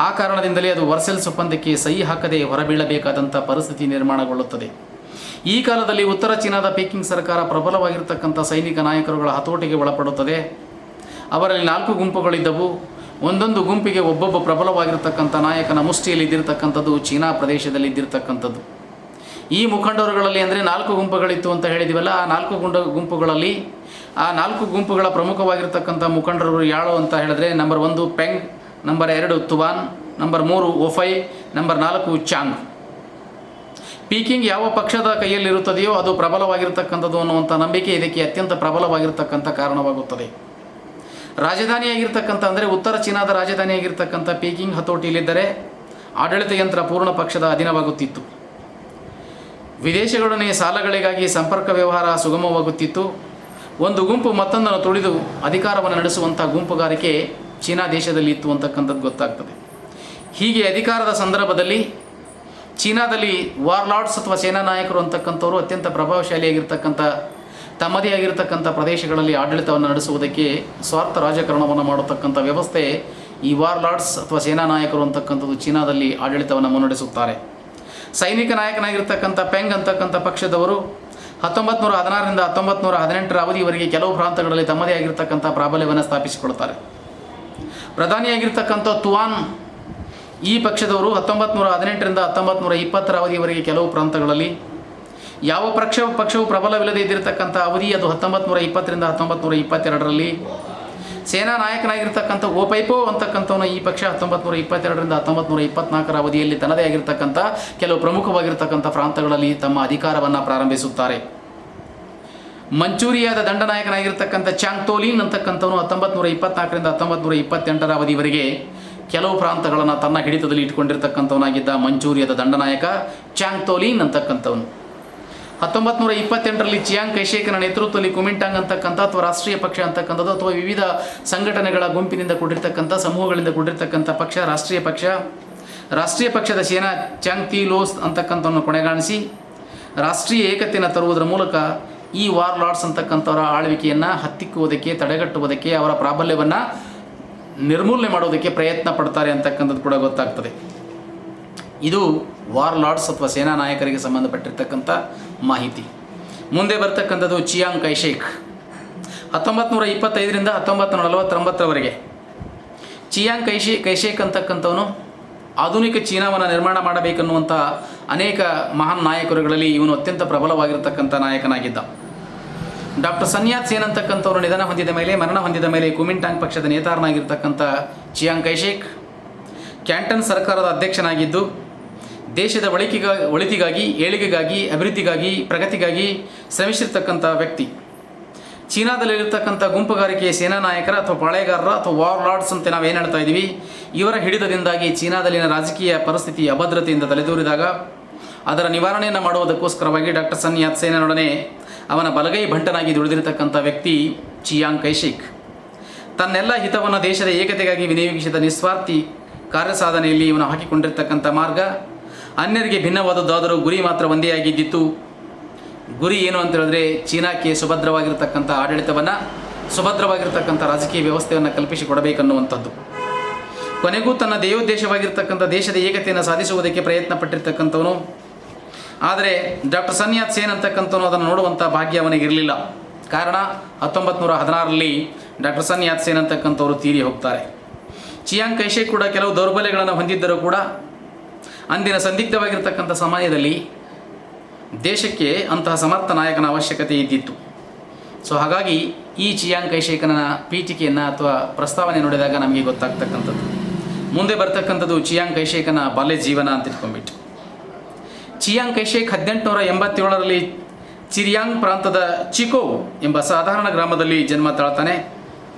ಆ ಕಾರಣದಿಂದಲೇ ಅದು ವರ್ಸೆಲ್ಸ್ ಒಪ್ಪಂದಕ್ಕೆ ಸಹಿ ಹಾಕದೆ ಹೊರಬೀಳಬೇಕಾದಂಥ ಪರಿಸ್ಥಿತಿ ನಿರ್ಮಾಣಗೊಳ್ಳುತ್ತದೆ. ಈ ಕಾಲದಲ್ಲಿ ಉತ್ತರ ಚೀನಾದ ಪೀಕಿಂಗ್ ಸರ್ಕಾರ ಪ್ರಬಲವಾಗಿರ್ತಕ್ಕಂಥ ಸೈನಿಕ ನಾಯಕರುಗಳ ಹತೋಟಿಗೆ ಒಳಪಡುತ್ತದೆ. ಅವರಲ್ಲಿ 4 ಗುಂಪುಗಳಿದ್ದವು. ಒಂದೊಂದು ಗುಂಪಿಗೆ ಒಬ್ಬೊಬ್ಬ ಪ್ರಬಲವಾಗಿರ್ತಕ್ಕಂಥ ನಾಯಕನ ಮುಷ್ಟಿಯಲ್ಲಿ ಇದ್ದಿರ್ತಕ್ಕಂಥದ್ದು ಚೀನಾ ಪ್ರದೇಶದಲ್ಲಿ ಇದ್ದಿರ್ತಕ್ಕಂಥದ್ದು. ಈ ಮುಖಂಡರುಗಳಲ್ಲಿ ಅಂದರೆ 4 ಗುಂಪುಗಳಿತ್ತು ಅಂತ ಹೇಳಿದಿವಲ್ಲ, ಆ 4 ಗುಂಪುಗಳಲ್ಲಿ ಆ 4 ಗುಂಪುಗಳ ಪ್ರಮುಖವಾಗಿರ್ತಕ್ಕಂಥ ಮುಖಂಡರು ಯಾಳು ಅಂತ ಹೇಳಿದ್ರೆ, ನಂಬರ್ 1 ಪೆಂಗ್, ನಂಬರ್ 2 ತುವಾನ್, ನಂಬರ್ 3 ಒಫೈ, ನಂಬರ್ 4 ಚಾಂಗ್. ಪೀಕಿಂಗ್ ಯಾವ ಪಕ್ಷದ ಕೈಯಲ್ಲಿರುತ್ತದೆಯೋ ಅದು ಪ್ರಬಲವಾಗಿರ್ತಕ್ಕಂಥದ್ದು ಅನ್ನುವಂಥ ನಂಬಿಕೆ ಇದಕ್ಕೆ ಅತ್ಯಂತ ಪ್ರಬಲವಾಗಿರ್ತಕ್ಕಂಥ ಕಾರಣವಾಗುತ್ತದೆ. ರಾಜಧಾನಿಯಾಗಿರ್ತಕ್ಕಂಥ ಅಂದರೆ ಉತ್ತರ ಚೀನಾದ ರಾಜಧಾನಿಯಾಗಿರ್ತಕ್ಕಂಥ ಪೀಕಿಂಗ್ ಹತೋಟಿಯಲ್ಲಿದ್ದರೆ ಆಡಳಿತ ಯಂತ್ರ ಪೂರ್ಣ ಪಕ್ಷದ ಅಧೀನವಾಗುತ್ತಿತ್ತು. ವಿದೇಶಗಳೊಡನೆ ಸಾಲಗಳಿಗಾಗಿ ಸಂಪರ್ಕ ವ್ಯವಹಾರ ಸುಗಮವಾಗುತ್ತಿತ್ತು. ಒಂದು ಗುಂಪು ಮತ್ತೊಂದನ್ನು ತುಳಿದು ಅಧಿಕಾರವನ್ನು ನಡೆಸುವಂಥ ಗುಂಪುಗಾರಿಕೆ ಚೀನಾ ದೇಶದಲ್ಲಿ ಇತ್ತು ಅಂತಕ್ಕಂಥದ್ದು ಗೊತ್ತಾಗ್ತದೆ. ಹೀಗೆ ಅಧಿಕಾರದ ಸಂದರ್ಭದಲ್ಲಿ ಚೀನಾದಲ್ಲಿ ವಾರ್ಲಾರ್ಡ್ಸ್ ಅಥವಾ ಸೇನಾ ನಾಯಕರು ಅಂತಕ್ಕಂಥವರು ಅತ್ಯಂತ ಪ್ರಭಾವಶಾಲಿಯಾಗಿರ್ತಕ್ಕಂಥ ತಮ್ಮದೇ ಆಗಿರ್ತಕ್ಕಂಥ ಪ್ರದೇಶಗಳಲ್ಲಿ ಆಡಳಿತವನ್ನು ನಡೆಸುವುದಕ್ಕೆ ಸ್ವಾರ್ಥ ರಾಜಕಾರಣವನ್ನು ಮಾಡತಕ್ಕಂಥ ವ್ಯವಸ್ಥೆ ಈ ವಾರ್ಲಾರ್ಡ್ಸ್ ಅಥವಾ ಸೇನಾ ನಾಯಕರು ಅಂತಕ್ಕಂಥದ್ದು ಚೀನಾದಲ್ಲಿ ಆಡಳಿತವನ್ನು ಮುನ್ನಡೆಸುತ್ತಾರೆ. ಸೈನಿಕ ನಾಯಕನಾಗಿರ್ತಕ್ಕಂಥ ಪೆಂಗ್ ಅಂತಕ್ಕಂಥ ಪಕ್ಷದವರು 1916ರಿಂದ 1918ರ ಅವಧಿಯವರೆಗೆ ಕೆಲವು ಪ್ರಾಂತಗಳಲ್ಲಿ ತಮ್ಮದೇ ಆಗಿರ್ತಕ್ಕಂಥ ಪ್ರಾಬಲ್ಯವನ್ನು ಸ್ಥಾಪಿಸಿಕೊಳ್ತಾರೆ. ಪ್ರಧಾನಿಯಾಗಿರ್ತಕ್ಕಂಥ ತುವಾನ್ ಈ ಪಕ್ಷದವರು 1918ರಿಂದ 1920ರ ಅವಧಿಯವರೆಗೆ ಕೆಲವು ಪ್ರಾಂತಗಳಲ್ಲಿ, ಯಾವ ಪಕ್ಷವು ಪ್ರಬಲವಿಲ್ಲದೆ ಇದ್ದಿರತಕ್ಕಂಥ ಅವಧಿ ಅದು 1920ರಿಂದ 1922ರಲ್ಲಿ. ಸೇನಾ ನಾಯಕನಾಗಿರ್ತಕ್ಕಂಥ ಓಪೈಪೋ ಅಂತಕ್ಕಂಥವನು ಈ ಪಕ್ಷ 1922ರಿಂದ 1924ರ ಅವಧಿಯಲ್ಲಿ ತನ್ನದೇ ಆಗಿರ್ತಕ್ಕಂಥ ಕೆಲವು ಪ್ರಮುಖವಾಗಿರ್ತಕ್ಕಂಥ ಪ್ರಾಂತಗಳಲ್ಲಿ ತಮ್ಮ ಅಧಿಕಾರವನ್ನು ಪ್ರಾರಂಭಿಸುತ್ತಾರೆ. ಮಂಚೂರಿಯಾದ ದಂಡನಾಯಕನಾಗಿರ್ತಕ್ಕಂಥ ಚಾಂಗ್ ತೋಲಿನ್ ಅಂತಕ್ಕಂಥವನು 1924ರಿಂದ 1928ರ ಅವಧಿವರೆಗೆ ಕೆಲವು ಪ್ರಾಂತಗಳನ್ನು ತನ್ನ ಹಿಡಿತದಲ್ಲಿ ಇಟ್ಕೊಂಡಿರ್ತಕ್ಕಂಥವನಾಗಿದ್ದ ಮಂಚೂರಿಯಾದ ದಂಡನಾಯಕ ಚಾಂಗ್ ತೋಲಿನ್ ಅಂತಕ್ಕಂಥವನು. 1928ರಲ್ಲಿ ಚಿಯಾಂಗ್ ಕೈಶೇಕನ ನೇತೃತ್ವದಲ್ಲಿ ಕುಮಿಂಟಾಂಗ್ ಅಂತಕ್ಕಂಥ ಅಥವಾ ರಾಷ್ಟ್ರೀಯ ಪಕ್ಷ ಅಂತಕ್ಕಂಥದ್ದು ಅಥವಾ ವಿವಿಧ ಸಂಘಟನೆಗಳ ಗುಂಪಿನಿಂದ ಕೂಡಿರ್ತಕ್ಕಂಥ ಸಮೂಹಗಳಿಂದ ಕೂಡಿರ್ತಕ್ಕಂಥ ಪಕ್ಷ ರಾಷ್ಟ್ರೀಯ ಪಕ್ಷದ ಸೇನಾ ಚಾಂಗ್ ತಿ ಲೋಸ್ ಅಂತಕ್ಕಂಥವನ್ನು ಕೊನೆಗಾಣಿಸಿ ರಾಷ್ಟ್ರೀಯ ಏಕತೆಯನ್ನು ತರುವುದರ ಮೂಲಕ ಈ ವಾರ್ಲಾರ್ಡ್ಸ್ ಅಂತಕ್ಕಂಥವರ ಆಳ್ವಿಕೆಯನ್ನು ಹತ್ತಿಕ್ಕುವುದಕ್ಕೆ, ತಡೆಗಟ್ಟುವುದಕ್ಕೆ, ಅವರ ಪ್ರಾಬಲ್ಯವನ್ನು ನಿರ್ಮೂಲನೆ ಮಾಡೋದಕ್ಕೆ ಪ್ರಯತ್ನ ಪಡ್ತಾರೆ ಅಂತಕ್ಕಂಥದ್ದು ಕೂಡ ಗೊತ್ತಾಗ್ತದೆ. ಇದು ವಾರ್ಲಾರ್ಡ್ಸ್ ಅಥವಾ ಸೇನಾ ನಾಯಕರಿಗೆ ಸಂಬಂಧಪಟ್ಟಿರ್ತಕ್ಕಂಥ ಮಾಹಿತಿ. ಮುಂದೆ ಬರ್ತಕ್ಕಂಥದ್ದು ಚಿಯಾಂಗ್ ಕೈಶೇಕ್. 1925ರಿಂದ 1949ರವರೆಗೆ ಚಿಯಾಂಗ್ ಕೈಶೇಕ್ ಅಂತಕ್ಕಂಥವನು ಆಧುನಿಕ ಚೀನಾವನ್ನು ನಿರ್ಮಾಣ ಮಾಡಬೇಕನ್ನುವಂಥ ಅನೇಕ ಮಹಾನ್ ನಾಯಕರುಗಳಲ್ಲಿ ಇವನು ಅತ್ಯಂತ ಪ್ರಬಲವಾಗಿರ್ತಕ್ಕಂಥ ನಾಯಕನಾಗಿದ್ದ. ಡಾಕ್ಟರ್ ಸನ್ ಯಾತ್ ಸೇನ್ ಅಂತಕ್ಕಂಥವರು ಮರಣ ಹೊಂದಿದ ಮೇಲೆ ಕುಮಿಂಟಾಂಗ್ ಪಕ್ಷದ ನೇತಾರನಾಗಿರ್ತಕ್ಕಂಥ ಚಿಯಾಂಗ್ ಕೈಶೇಕ್ ಕ್ಯಾಂಟನ್ ಸರ್ಕಾರದ ಅಧ್ಯಕ್ಷನಾಗಿದ್ದು ದೇಶದ ಒಳಿತಿಗಾಗಿ, ಏಳಿಗೆಗಾಗಿ, ಅಭಿವೃದ್ಧಿಗಾಗಿ, ಪ್ರಗತಿಗಾಗಿ ಶ್ರಮಿಸಿರ್ತಕ್ಕಂಥ ವ್ಯಕ್ತಿ. ಚೀನಾದಲ್ಲಿರ್ತಕ್ಕಂಥ ಗುಂಪುಗಾರಿಕೆಯ ಸೇನಾ ನಾಯಕರ ಅಥವಾ ಪಾಳೆಗಾರರ ಅಥವಾ ವಾರ್ಲಾರ್ಡ್ಸ್ ಅಂತ ನಾವೇನು ಹೇಳ್ತಾ ಇದ್ದೀವಿ, ಇವರ ಹಿಡಿತದಿಂದಾಗಿ ಚೀನಾದಲ್ಲಿನ ರಾಜಕೀಯ ಪರಿಸ್ಥಿತಿ ಅಭದ್ರತೆಯಿಂದ ತಲೆದೂರಿದಾಗ ಅದರ ನಿವಾರಣೆಯನ್ನು ಮಾಡುವುದಕ್ಕೋಸ್ಕರವಾಗಿ ಡಾಕ್ಟರ್ ಸನ್ ಯಾತ್ ಸೇನನೊಡನೆ ಅವನ ಬಲಗೈ ಭಂಟನಾಗಿ ದುಡಿದಿರತಕ್ಕಂಥ ವ್ಯಕ್ತಿ ಚಿಯಾಂಗ್ ಕೈಶೇಕ್. ತನ್ನೆಲ್ಲ ಹಿತವನ್ನು ದೇಶದ ಏಕತೆಗಾಗಿ ವಿನಿಯೋಗಿಸಿದ ನಿಸ್ವಾರ್ಥಿ ಕಾರ್ಯಸಾಧನೆಯಲ್ಲಿ ಇವನು ಹಾಕಿಕೊಂಡಿರ್ತಕ್ಕಂಥ ಮಾರ್ಗ ಅನ್ಯರಿಗೆ ಭಿನ್ನವಾದದ್ದಾದರೂ ಗುರಿ ಮಾತ್ರ ಒಂದೇ ಆಗಿದ್ದಿತ್ತು. ಗುರಿ ಏನು ಅಂತ ಹೇಳಿದ್ರೆ ಚೀನಾಕ್ಕೆ ಸುಭದ್ರವಾಗಿರ್ತಕ್ಕಂಥ ಆಡಳಿತವನ್ನು, ಸುಭದ್ರವಾಗಿರ್ತಕ್ಕಂಥ ರಾಜಕೀಯ ವ್ಯವಸ್ಥೆಯನ್ನು ಕಲ್ಪಿಸಿಕೊಡಬೇಕನ್ನುವಂಥದ್ದು. ಕೊನೆಗೂ ತನ್ನ ದೇಶವಾಗಿರ್ತಕ್ಕಂಥ ದೇಶದ ಏಕತೆಯನ್ನು ಸಾಧಿಸುವುದಕ್ಕೆ ಪ್ರಯತ್ನ ಪಟ್ಟಿರ್ತಕ್ಕಂಥವನು. ಆದರೆ ಡಾಕ್ಟರ್ ಸನ್ ಯಾತ್ ಸೇನ್ ಅಂತಕ್ಕಂಥವನು ಅದನ್ನು ನೋಡುವಂಥ ಭಾಗ್ಯ ಅವನಿಗಿರಲಿಲ್ಲ. ಕಾರಣ 1916ರಲ್ಲಿ ಡಾಕ್ಟರ್ ಸನ್ ಯಾತ್ ಸೇನ್ ಅಂತಕ್ಕಂಥವರು ತೀರಿ ಹೋಗ್ತಾರೆ. ಚಿಯಾಂಗ್ ಕೈಶೇಕ್ ಕೂಡ ಕೆಲವು ದೌರ್ಬಲ್ಯಗಳನ್ನು ಹೊಂದಿದ್ದರೂ ಕೂಡ ಅಂದಿನ ಸಂದಿಗ್ಧವಾಗಿರ್ತಕ್ಕಂಥ ಸಮಯದಲ್ಲಿ ದೇಶಕ್ಕೆ ಅಂತಹ ಸಮರ್ಥ ನಾಯಕನ ಅವಶ್ಯಕತೆ ಇದ್ದಿತ್ತು. ಸೊ ಹಾಗಾಗಿ ಈ ಚಿಯಾಂಗ್ ಕೈಶೇಕನ ಪೀಠಿಕೆಯನ್ನು ಅಥವಾ ಪ್ರಸ್ತಾವನೆ ನೋಡಿದಾಗ ನಮಗೆ ಗೊತ್ತಾಗ್ತಕ್ಕಂಥದ್ದು. ಮುಂದೆ ಬರ್ತಕ್ಕಂಥದ್ದು ಚಿಯಾಂಗ್ ಕೈಶೇಕನ ಬಾಲ್ಯ ಜೀವನ ಅಂತ ಇಟ್ಕೊಂಡ್ಬಿಟ್ಟು. ಚಿಯಾಂಗ್ ಕೈಶೇಕ್ 1887ರಲ್ಲಿ ಚಿರಿಯಾಂಗ್ ಪ್ರಾಂತದ ಚಿಕೋ ಎಂಬ ಸಾಧಾರಣ ಗ್ರಾಮದಲ್ಲಿ ಜನ್ಮ ತಾಳ್ತಾನೆ.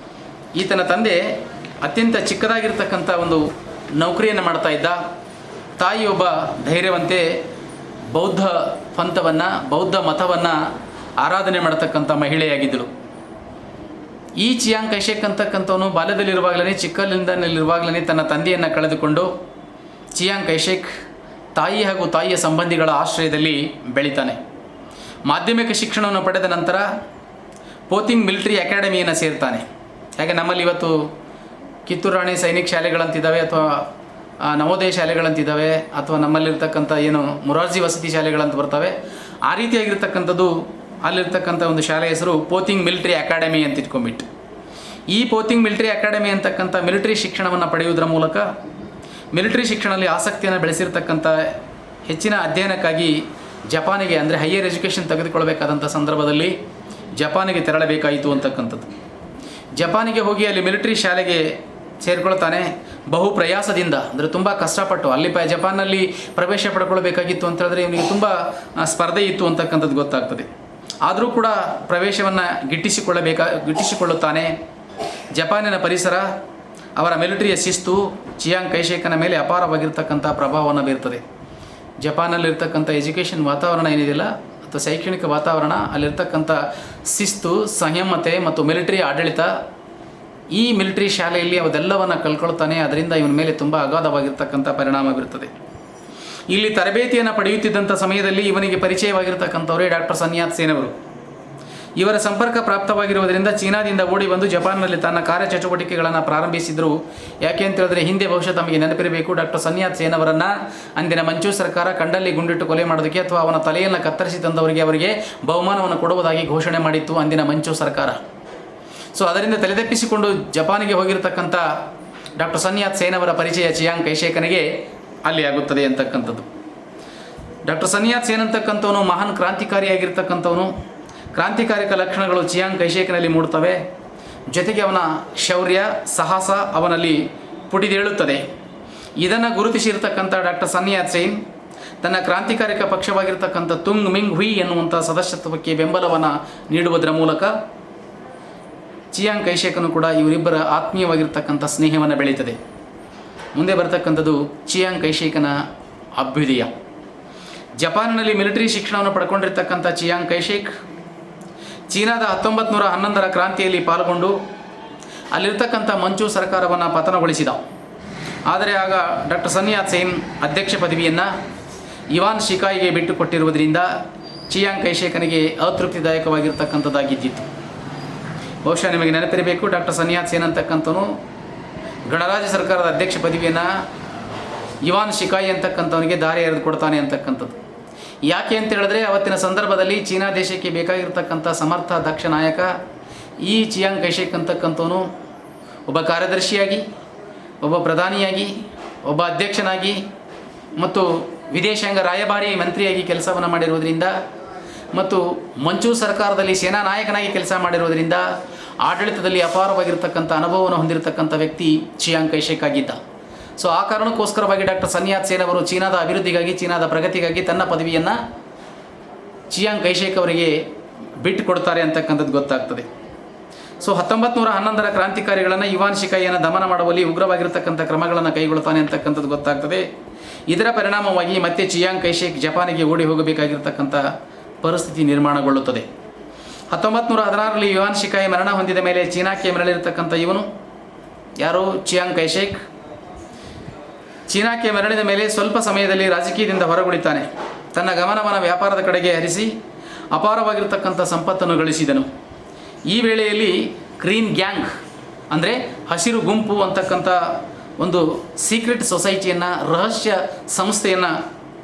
ಈತನ ತಂದೆ ಅತ್ಯಂತ ಚಿಕ್ಕದಾಗಿರ್ತಕ್ಕಂಥ ಒಂದು ನೌಕರಿಯನ್ನು ಮಾಡ್ತಾ ಇದ್ದ. ತಾಯಿ ಒಬ್ಬ ಧೈರ್ಯವಂತೆ, ಬೌದ್ಧ ಪಂಥವನ್ನು, ಬೌದ್ಧ ಮತವನ್ನು ಆರಾಧನೆ ಮಾಡತಕ್ಕಂಥ ಮಹಿಳೆಯಾಗಿದ್ದಳು. ಈ ಚಿಯಾಂಗ್ ಕೈಶೇಕ್ ಅಂತಕ್ಕಂಥವನು ಬಾಲ್ಯದಲ್ಲಿರುವಾಗಲೇ, ಚಿಕ್ಕಲ್ಲಿರುವಾಗಲೇ ತನ್ನ ತಂದೆಯನ್ನು ಕಳೆದುಕೊಂಡು ಚಿಯಾಂಗ್ ಕೈಶೇಕ್ ತಾಯಿ ಹಾಗೂ ತಾಯಿಯ ಸಂಬಂಧಿಗಳ ಆಶ್ರಯದಲ್ಲಿ ಬೆಳೀತಾನೆ. ಮಾಧ್ಯಮಿಕ ಶಿಕ್ಷಣವನ್ನು ಪಡೆದ ನಂತರ ಪೋತಿಂಗ್ ಮಿಲಿಟರಿ ಅಕಾಡೆಮಿಯನ್ನು ಸೇರ್ತಾನೆ. ಹಾಗೆ ನಮ್ಮಲ್ಲಿ ಇವತ್ತು ಕಿತ್ತೂರು ರಾಣಿ ಸೈನಿಕ ಶಾಲೆಗಳಂತಿದ್ದಾವೆ, ಅಥವಾ ನವೋದಯ ಶಾಲೆಗಳಂತಿದ್ದಾವೆ, ಅಥವಾ ನಮ್ಮಲ್ಲಿರ್ತಕ್ಕಂಥ ಏನು ಮೊರಾರ್ಜಿ ವಸತಿ ಶಾಲೆಗಳಂತ ಬರ್ತವೆ. ಆ ರೀತಿಯಾಗಿರ್ತಕ್ಕಂಥದ್ದು ಅಲ್ಲಿರ್ತಕ್ಕಂಥ ಒಂದು ಶಾಲೆ ಹೆಸರು ಪೋತಿಂಗ್ ಮಿಲಿಟರಿ ಅಕಾಡೆಮಿ ಅಂತ ಇಟ್ಕೊಂಡ್ಬಿಟ್ಟು. ಈ ಪೋತಿಂಗ್ ಮಿಲಿಟರಿ ಅಕಾಡೆಮಿ ಅಂತಕ್ಕಂಥ ಮಿಲಿಟರಿ ಶಿಕ್ಷಣವನ್ನು ಪಡೆಯುವುದರ ಮೂಲಕ ಮಿಲಿಟರಿ ಶಿಕ್ಷಣದಲ್ಲಿ ಆಸಕ್ತಿಯನ್ನು ಬೆಳೆಸಿರ್ತಕ್ಕಂಥ ಹೆಚ್ಚಿನ ಅಧ್ಯಯನಕ್ಕಾಗಿ ಜಪಾನಿಗೆ, ಅಂದರೆ ಹೈಯರ್ ಎಜುಕೇಷನ್ ತೆಗೆದುಕೊಳ್ಬೇಕಾದಂಥ ಸಂದರ್ಭದಲ್ಲಿ ಜಪಾನಿಗೆ ತೆರಳಬೇಕಾಯಿತು ಅಂತಕ್ಕಂಥದ್ದು. ಜಪಾನಿಗೆ ಹೋಗಿ ಅಲ್ಲಿ ಮಿಲಿಟರಿ ಶಾಲೆಗೆ ಸೇರಿಕೊಳ್ತಾನೆ. ಬಹು ಪ್ರಯಾಸದಿಂದ, ಅಂದರೆ ತುಂಬ ಕಷ್ಟಪಟ್ಟು ಅಲ್ಲಿ ಜಪಾನ್ನಲ್ಲಿ ಪ್ರವೇಶ ಪಡ್ಕೊಳ್ಬೇಕಾಗಿತ್ತು ಅಂತ ಹೇಳಿದ್ರೆ ಇವನಿಗೆ ತುಂಬ ಸ್ಪರ್ಧೆ ಇತ್ತು ಅಂತಕ್ಕಂಥದ್ದು ಗೊತ್ತಾಗ್ತದೆ. ಆದರೂ ಕೂಡ ಪ್ರವೇಶವನ್ನು ಗಿಟ್ಟಿಸಿಕೊಳ್ಳುತ್ತಾನೆ. ಜಪಾನಿನ ಪರಿಸರ, ಅವರ ಮಿಲಿಟರಿಯ ಶಿಸ್ತು ಚಿಯಾಂಗ್ ಕೈಶೇಕನ ಮೇಲೆ ಅಪಾರವಾಗಿರ್ತಕ್ಕಂಥ ಪ್ರಭಾವವನ್ನು ಬೀರ್ತದೆ. ಜಪಾನಲ್ಲಿರ್ತಕ್ಕಂಥ ಎಜುಕೇಷನ್ ವಾತಾವರಣ ಏನಿದೆಯಲ್ಲ, ಅಥವಾ ಶೈಕ್ಷಣಿಕ ವಾತಾವರಣ, ಅಲ್ಲಿರ್ತಕ್ಕಂಥ ಶಿಸ್ತು, ಸಂಯಮತೆ ಮತ್ತು ಮಿಲಿಟರಿ ಆಡಳಿತ, ಈ ಮಿಲಿಟರಿ ಶಾಲೆಯಲ್ಲಿ ಅದೆಲ್ಲವನ್ನು ಕಲ್ಕೊಳ್ತಾನೆ. ಅದರಿಂದ ಇವನ ಮೇಲೆ ತುಂಬ ಅಗಾಧವಾಗಿರ್ತಕ್ಕಂಥ ಪರಿಣಾಮ ಬೀರುತ್ತದೆ. ಇಲ್ಲಿ ತರಬೇತಿಯನ್ನು ಪಡೆಯುತ್ತಿದ್ದಂಥ ಸಮಯದಲ್ಲಿ ಇವನಿಗೆ ಪರಿಚಯವಾಗಿರ್ತಕ್ಕಂಥವರೇ ಡಾಕ್ಟರ್ ಸನ್ ಯಾತ್ ಸೇನ್ ಅವರು. ಇವರ ಸಂಪರ್ಕ ಪ್ರಾಪ್ತವಾಗಿರುವುದರಿಂದ ಚೀನಾದಿಂದ ಓಡಿ ಬಂದು ಜಪಾನ್ನಲ್ಲಿ ತನ್ನ ಕಾರ್ಯಚಟುವಟಿಕೆಗಳನ್ನು ಪ್ರಾರಂಭಿಸಿದರು. ಯಾಕೆ ಅಂತ ಹೇಳಿದ್ರೆ ಹಿಂದೆ ಬಹುಶಃ ತಮಗೆ ನೆನಪಿರಬೇಕು, ಡಾಕ್ಟರ್ ಸನ್ ಯಾತ್ ಸೇನ್ ಅವರನ್ನು ಅಂದಿನ ಮಂಚೂ ಸರ್ಕಾರ ಕಂಡಲ್ಲಿ ಗುಂಡಿಟ್ಟು ಕೊಲೆ ಮಾಡೋದಕ್ಕೆ ಅಥವಾ ಅವನ ತಲೆಯನ್ನು ಕತ್ತರಿಸಿ ತಂದವರಿಗೆ ಅವರಿಗೆ ಬಹುಮಾನವನ್ನು ಕೊಡುವುದಾಗಿ ಘೋಷಣೆ ಮಾಡಿತ್ತು ಅಂದಿನ ಮಂಚೂ ಸರ್ಕಾರ. ಸೊ ಅದರಿಂದ ತಲೆದಪ್ಪಿಸಿಕೊಂಡು ಜಪಾನಿಗೆ ಹೋಗಿರತಕ್ಕಂಥ ಡಾಕ್ಟರ್ ಸನ್ ಯಾತ್ ಸೇನ್ ಅವರ ಪರಿಚಯ ಚಿಯಾಂಗ್ ಕೈಶೇಕನಿಗೆ ಅಲ್ಲಿ ಆಗುತ್ತದೆ ಅಂತಕ್ಕಂಥದ್ದು. ಡಾಕ್ಟರ್ ಸನ್ ಯಾತ್ ಸೇನ್ ಅಂತಕ್ಕಂಥವನು ಮಹಾನ್ ಕ್ರಾಂತಿಕಾರಿಯಾಗಿರ್ತಕ್ಕಂಥವನು. ಕ್ರಾಂತಿಕಾರಿಕ ಲಕ್ಷಣಗಳು ಚಿಯಾಂಗ್ ಕೈಶೇಕನಲ್ಲಿ ಮೂಡುತ್ತವೆ. ಜೊತೆಗೆ ಅವನ ಶೌರ್ಯ, ಸಾಹಸ ಅವನಲ್ಲಿ ಪುಟಿದೇಳುತ್ತದೆ. ಇದನ್ನು ಗುರುತಿಸಿರ್ತಕ್ಕಂಥ ಡಾಕ್ಟರ್ ಸನ್ ಯಾತ್ ಸೇನ್ ತನ್ನ ಕ್ರಾಂತಿಕಾರಿಕ ಪಕ್ಷವಾಗಿರ್ತಕ್ಕಂಥ ತುಂಗ್ ಮಿಂಗ್ ಹುಯಿ ಎನ್ನುವಂಥ ಸದಸ್ಯತ್ವಕ್ಕೆ ಬೆಂಬಲವನ್ನು ನೀಡುವುದರ ಮೂಲಕ ಚಿಯಾಂಗ್ ಕೈಶೇಕನು ಕೂಡ ಇವರಿಬ್ಬರ ಆತ್ಮೀಯವಾಗಿರ್ತಕ್ಕಂಥ ಸ್ನೇಹವನ್ನು ಬೆಳೀತದೆ. ಮುಂದೆ ಬರ್ತಕ್ಕಂಥದ್ದು ಚಿಯಾಂಗ್ ಕೈಶೇಕನ ಅಭ್ಯುದಯ. ಜಪಾನಿನಲ್ಲಿ ಮಿಲಿಟರಿ ಶಿಕ್ಷಣವನ್ನು ಪಡ್ಕೊಂಡಿರ್ತಕ್ಕಂಥ ಚಿಯಾಂಗ್ ಕೈಶೇಕ್ ಚೀನಾದ 1911ರ ಕ್ರಾಂತಿಯಲ್ಲಿ ಪಾಲ್ಗೊಂಡು ಅಲ್ಲಿರ್ತಕ್ಕಂಥ ಮಂಚೂ ಸರ್ಕಾರವನ್ನು ಪತನಗೊಳಿಸಿದ. ಆದರೆ ಆಗ ಡಾಕ್ಟರ್ ಸನ್ ಯಾತ್ ಸೇನ್ ಅಧ್ಯಕ್ಷ ಪದವಿಯನ್ನು ಇವಾನ್ ಶಿಕಾಯಿಗೆ ಬಿಟ್ಟುಕೊಟ್ಟಿರುವುದರಿಂದ ಚಿಯಾಂಗ್ ಕೈಶೇಕನಿಗೆ ಅತೃಪ್ತಿದಾಯಕವಾಗಿರ್ತಕ್ಕಂಥದ್ದಾಗಿದ್ದಿತ್ತು. ಬಹುಶಃ ನಿಮಗೆ ನೆನಪಿರಬೇಕು, ಡಾಕ್ಟರ್ ಸನ್ ಯಾತ್ ಸೇನ್ ಅಂತಕ್ಕಂಥವನು ಗಣರಾಜ್ಯ ಸರ್ಕಾರದ ಅಧ್ಯಕ್ಷ ಪದವಿಯನ್ನು ಇವಾನ್ ಶಿಕಾಯಿ ಅಂತಕ್ಕಂಥವನಿಗೆ ದಾರಿ ಎರೆದು ಕೊಡ್ತಾನೆ ಅಂತಕ್ಕಂಥದ್ದು. ಯಾಕೆ ಅಂತ ಹೇಳಿದ್ರೆ ಅವತ್ತಿನ ಸಂದರ್ಭದಲ್ಲಿ ಚೀನಾ ದೇಶಕ್ಕೆ ಬೇಕಾಗಿರ್ತಕ್ಕಂಥ ಸಮರ್ಥ ದಕ್ಷ ನಾಯಕ ಈ ಚಿಯಾಂಗ್ ಕೈಶೇಕ್ ಅಂತಕ್ಕಂಥವನು ಒಬ್ಬ ಕಾರ್ಯದರ್ಶಿಯಾಗಿ, ಒಬ್ಬ ಪ್ರಧಾನಿಯಾಗಿ, ಒಬ್ಬ ಅಧ್ಯಕ್ಷನಾಗಿ ಮತ್ತು ವಿದೇಶಾಂಗ ರಾಯಭಾರಿ ಮಂತ್ರಿಯಾಗಿ ಕೆಲಸವನ್ನು ಮಾಡಿರುವುದರಿಂದ ಮತ್ತು ಮಂಚೂ ಸರ್ಕಾರದಲ್ಲಿ ಸೇನಾ ನಾಯಕನಾಗಿ ಕೆಲಸ ಮಾಡಿರುವುದರಿಂದ ಆಡಳಿತದಲ್ಲಿ ಅಪಾರವಾಗಿರ್ತಕ್ಕಂಥ ಅನುಭವವನ್ನು ಹೊಂದಿರತಕ್ಕಂಥ ವ್ಯಕ್ತಿ ಚಿಯಾಂಗ್ ಕೈಶೇಕ್ ಆಗಿದ್ದ. ಸೊ ಆ ಕಾರಣಕ್ಕೋಸ್ಕರವಾಗಿ ಡಾಕ್ಟರ್ ಸನ್ ಯಾತ್ ಸೇನ್ ಅವರು ಚೀನಾದ ಅಭಿವೃದ್ಧಿಗಾಗಿ, ಚೀನಾದ ಪ್ರಗತಿಗಾಗಿ ತನ್ನ ಪದವಿಯನ್ನು ಚಿಯಾಂಗ್ ಕೈಶೇಕ್ ಅವರಿಗೆ ಬಿಟ್ಟು ಕೊಡ್ತಾರೆ ಅಂತಕ್ಕಂಥದ್ದು ಗೊತ್ತಾಗ್ತದೆ. ಸೊ 1911ರ ಕ್ರಾಂತಿಕಾರಿಗಳನ್ನು ಇವಾನ್ ಶಿಕಾಯಿಯನ್ನು ದಮನ ಮಾಡುವಲ್ಲಿ ಉಗ್ರವಾಗಿರ್ತಕ್ಕಂಥ ಕ್ರಮಗಳನ್ನು ಕೈಗೊಳ್ತಾನೆ ಅಂತಕ್ಕಂಥದ್ದು ಗೊತ್ತಾಗ್ತದೆ. ಇದರ ಪರಿಣಾಮವಾಗಿ ಮತ್ತೆ ಚಿಯಾಂಗ್ ಕೈಶೇಕ್ ಜಪಾನಿಗೆ ಓಡಿ ಹೋಗಬೇಕಾಗಿರ್ತಕ್ಕಂಥ ಪರಿಸ್ಥಿತಿ ನಿರ್ಮಾಣಗೊಳ್ಳುತ್ತದೆ. 1916ರಲ್ಲಿ ಇವಾನ್ ಶಿಕಾಯಿ ಮರಣ ಹೊಂದಿದ ಮೇಲೆ ಚೀನಾಕ್ಕೆ ಮರಳಿರತಕ್ಕಂಥ ಇವನು ಯಾರು, ಚಿಯಾಂಗ್ ಕೈಶೇಕ್, ಚೀನಾಕ್ಕೆ ಮರಳಿದ ಮೇಲೆ ಸ್ವಲ್ಪ ಸಮಯದಲ್ಲಿ ರಾಜಕೀಯದಿಂದ ಹೊರಗುಳಿತಾನೆ. ತನ್ನ ಗಮನವನ್ನು ವ್ಯಾಪಾರದ ಕಡೆಗೆ ಹರಿಸಿ ಅಪಾರವಾಗಿರ್ತಕ್ಕಂಥ ಸಂಪತ್ತನ್ನು ಗಳಿಸಿದನು. ಈ ವೇಳೆಯಲ್ಲಿ ಗ್ರೀನ್ ಗ್ಯಾಂಗ್ ಅಂದರೆ ಹಸಿರು ಗುಂಪು ಅಂತಕ್ಕಂಥ ಒಂದು ಸೀಕ್ರೆಟ್ ಸೊಸೈಟಿಯನ್ನು, ರಹಸ್ಯ ಸಂಸ್ಥೆಯನ್ನು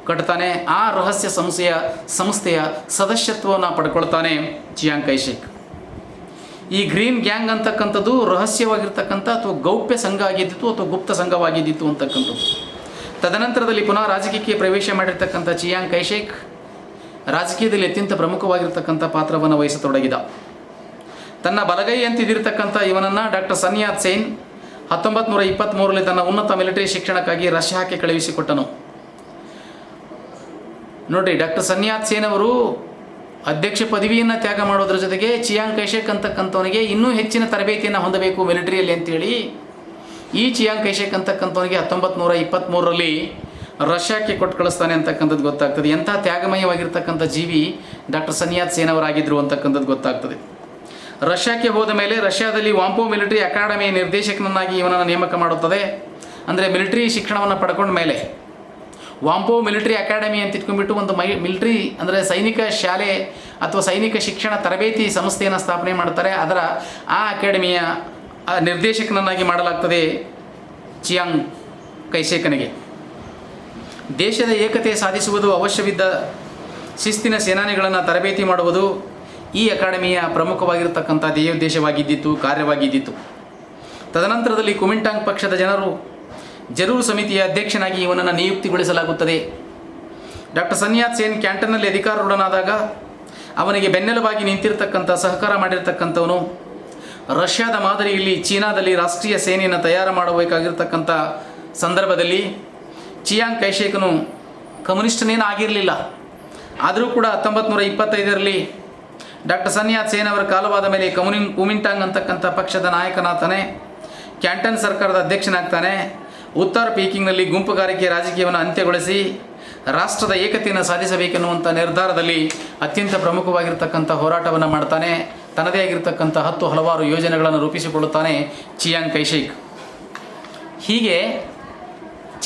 ಕಟ್ತಾನೆ. ಆ ರಹಸ್ಯ ಸಂಸ್ಥೆಯ ಸದಸ್ಯತ್ವವನ್ನು ಪಡ್ಕೊಳ್ತಾನೆ ಚಿಯಾಂಗ್ ಕೈಶೇಕ್. ಈ ಗ್ರೀನ್ ಗ್ಯಾಂಗ್ ಅಂತಕ್ಕಂಥದ್ದು ರಹಸ್ಯವಾಗಿರ್ತಕ್ಕಂಥ ಅಥವಾ ಗೌಪ್ಯ ಸಂಘ ಆಗಿದ್ದಿತ್ತು ಅಥವಾ ಗುಪ್ತ ಸಂಘವಾಗಿದ್ದಿತ್ತು ಅಂತಕ್ಕಂಥದ್ದು. ತದನಂತರದಲ್ಲಿ ಪುನಃ ರಾಜಕೀಯಕ್ಕೆ ಪ್ರವೇಶ ಮಾಡಿರ್ತಕ್ಕಂಥ ಚಿಯಾಂಗ್ ಕೈಶೇಕ್ ರಾಜಕೀಯದಲ್ಲಿ ಅತ್ಯಂತ ಪ್ರಮುಖವಾಗಿರ್ತಕ್ಕಂಥ ಪಾತ್ರವನ್ನು ವಹಿಸತೊಡಗಿದ. ತನ್ನ ಬಲಗೈ ಅಂತಿದ್ದಿರ್ತಕ್ಕಂಥ ಇವನನ್ನು ಡಾಕ್ಟರ್ ಸನ್ ಯಾತ್ ಸೇನ್ 1923ರಲ್ಲಿ ತನ್ನ ಉನ್ನತ ಮಿಲಿಟರಿ ಶಿಕ್ಷಣಕ್ಕಾಗಿ ರಷ್ಯಾಕ್ಕೆ ಕಳುಹಿಸಿಕೊಟ್ಟನು. ನೋಡಿ, ಡಾಕ್ಟರ್ ಸನ್ ಯಾತ್ ಸೇನ್ ಅವರು ಅಧ್ಯಕ್ಷ ಪದವಿಯನ್ನು ತ್ಯಾಗ ಮಾಡೋದ್ರ ಜೊತೆಗೆ ಚಿಯಾಂಗ್ ಕೈಶೇಕ್ ಅಂತಕ್ಕಂಥವನಿಗೆ ಇನ್ನೂ ಹೆಚ್ಚಿನ ತರಬೇತಿಯನ್ನು ಹೊಂದಬೇಕು ಮಿಲಿಟರಿಯಲ್ಲಿ ಅಂತೇಳಿ ಈ ಚಿಯಾಂಗ್ ಕೈಶೇಕ್ ಅಂತಕ್ಕಂಥವನಿಗೆ 1923ರಲ್ಲಿ ರಷ್ಯಾಕ್ಕೆ ಕೊಟ್ಟು ಕಳಿಸ್ತಾನೆ ಅಂತಕ್ಕಂಥದ್ದು ಗೊತ್ತಾಗ್ತದೆ. ಎಂಥ ತ್ಯಾಗಮಯವಾಗಿರ್ತಕ್ಕಂಥ ಜೀವಿ ಡಾಕ್ಟರ್ ಸನ್ ಯಾತ್ ಸೇನ್ ಅವರಾಗಿದ್ದರು ಅಂತಕ್ಕಂಥದ್ದು ಗೊತ್ತಾಗ್ತದೆ. ರಷ್ಯಾಕ್ಕೆ ಹೋದ ಮೇಲೆ ರಷ್ಯಾದಲ್ಲಿ ವಾಂಪೋ ಮಿಲಿಟರಿ ಅಕಾಡೆಮಿಯ ನಿರ್ದೇಶಕನನ್ನಾಗಿ ಇವನನ್ನು ನೇಮಕ ಮಾಡುತ್ತದೆ. ಅಂದರೆ ಮಿಲಿಟರಿ ಶಿಕ್ಷಣವನ್ನು ಪಡ್ಕೊಂಡ ಮೇಲೆ ವಾಂಪೋ ಮಿಲಿಟರಿ ಅಕಾಡೆಮಿ ಅಂತ ಇಟ್ಕೊಂಡ್ಬಿಟ್ಟು ಒಂದು ಮಿಲಿಟರಿ ಅಂದರೆ ಸೈನಿಕ ಶಾಲೆ ಅಥವಾ ಸೈನಿಕ ಶಿಕ್ಷಣ ತರಬೇತಿ ಸಂಸ್ಥೆಯನ್ನು ಸ್ಥಾಪನೆ ಮಾಡ್ತಾರೆ. ಅದರ ಆ ಅಕಾಡೆಮಿಯ ನಿರ್ದೇಶಕನನ್ನಾಗಿ ಮಾಡಲಾಗ್ತದೆ ಚಿಯಾಂಗ್ ಕೈಶೇಕನಿಗೆ. ದೇಶದ ಏಕತೆ ಸಾಧಿಸುವುದು ಅವಶ್ಯವಿದ್ದ ಶಿಸ್ತಿನ ಸೇನಾನಿಗಳನ್ನು ತರಬೇತಿ ಮಾಡುವುದು ಈ ಅಕಾಡೆಮಿಯ ಪ್ರಮುಖವಾಗಿರತಕ್ಕಂಥ ಧ್ಯೇಯೋದ್ದೇಶವಾಗಿದ್ದಿತ್ತು, ಕಾರ್ಯವಾಗಿದ್ದಿತ್ತು. ತದನಂತರದಲ್ಲಿ ಕುಮಿಂಟಾಂಗ್ ಪಕ್ಷದ ಜನರು ಜರೂರ್ ಸಮಿತಿಯ ಅಧ್ಯಕ್ಷನಾಗಿ ಇವನನ್ನು ನಿಯುಕ್ತಿಗೊಳಿಸಲಾಗುತ್ತದೆ. ಡಾಕ್ಟರ್ ಸನ್ ಯಾತ್ ಸೇನ್ ಕ್ಯಾಂಟನ್ನಲ್ಲಿ ಅಧಿಕಾರೂಢನಾದಾಗ ಅವನಿಗೆ ಬೆನ್ನೆಲುಬಾಗಿ ನಿಂತಿರತಕ್ಕಂಥ ಸಹಕಾರ ಮಾಡಿರ್ತಕ್ಕಂಥವನು ರಷ್ಯಾದ ಮಾದರಿಯಲ್ಲಿ ಚೀನಾದಲ್ಲಿ ರಾಷ್ಟ್ರೀಯ ಸೇನೆಯನ್ನು ತಯಾರು ಮಾಡಬೇಕಾಗಿರ್ತಕ್ಕಂಥ ಸಂದರ್ಭದಲ್ಲಿ ಚಿಯಾಂಗ್ ಕೈಶೇಕನು ಕಮ್ಯುನಿಸ್ಟನೇನು ಆಗಿರಲಿಲ್ಲ. ಆದರೂ ಕೂಡ 1925ರಲ್ಲಿ ಡಾಕ್ಟರ್ ಸನ್ ಯಾತ್ ಸೇನ್ ಅವರ ಕಾಲವಾದ ಮೇಲೆ ಕುಮಿಂಟಾಂಗ್ ಅಂತಕ್ಕಂಥ ಪಕ್ಷದ ನಾಯಕನಾಗ್ತಾನೆ. ಕ್ಯಾಂಟನ್ ಸರ್ಕಾರದ ಅಧ್ಯಕ್ಷನಾಗ್ತಾನೆ. ಉತ್ತರ ಪೀಕಿಂಗ್ನಲ್ಲಿ ಗುಂಪುಗಾರಿಕೆ ರಾಜಕೀಯವನ್ನು ಅಂತ್ಯಗೊಳಿಸಿ ರಾಷ್ಟ್ರದ ಏಕತೆಯನ್ನು ಸಾಧಿಸಬೇಕೆನ್ನುವಂಥ ನಿರ್ಧಾರದಲ್ಲಿ ಅತ್ಯಂತ ಪ್ರಮುಖವಾಗಿರ್ತಕ್ಕಂಥ ಹೋರಾಟವನ್ನು ಮಾಡ್ತಾನೆ. ತನ್ನದೇ ಆಗಿರ್ತಕ್ಕಂಥ ಹಲವಾರು ಯೋಜನೆಗಳನ್ನು ರೂಪಿಸಿಕೊಳ್ಳುತ್ತಾನೆ ಚಿಯಾಂಗ್ ಕೈಶೇಕ್. ಹೀಗೆ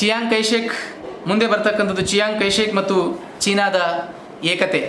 ಚಿಯಾಂಗ್ ಕೈಶೇಕ್ ಮುಂದೆ ಬರ್ತಕ್ಕಂಥದ್ದು ಚಿಯಾಂಗ್ ಕೈಶೇಕ್ ಮತ್ತು ಚೀನಾದ ಏಕತೆ.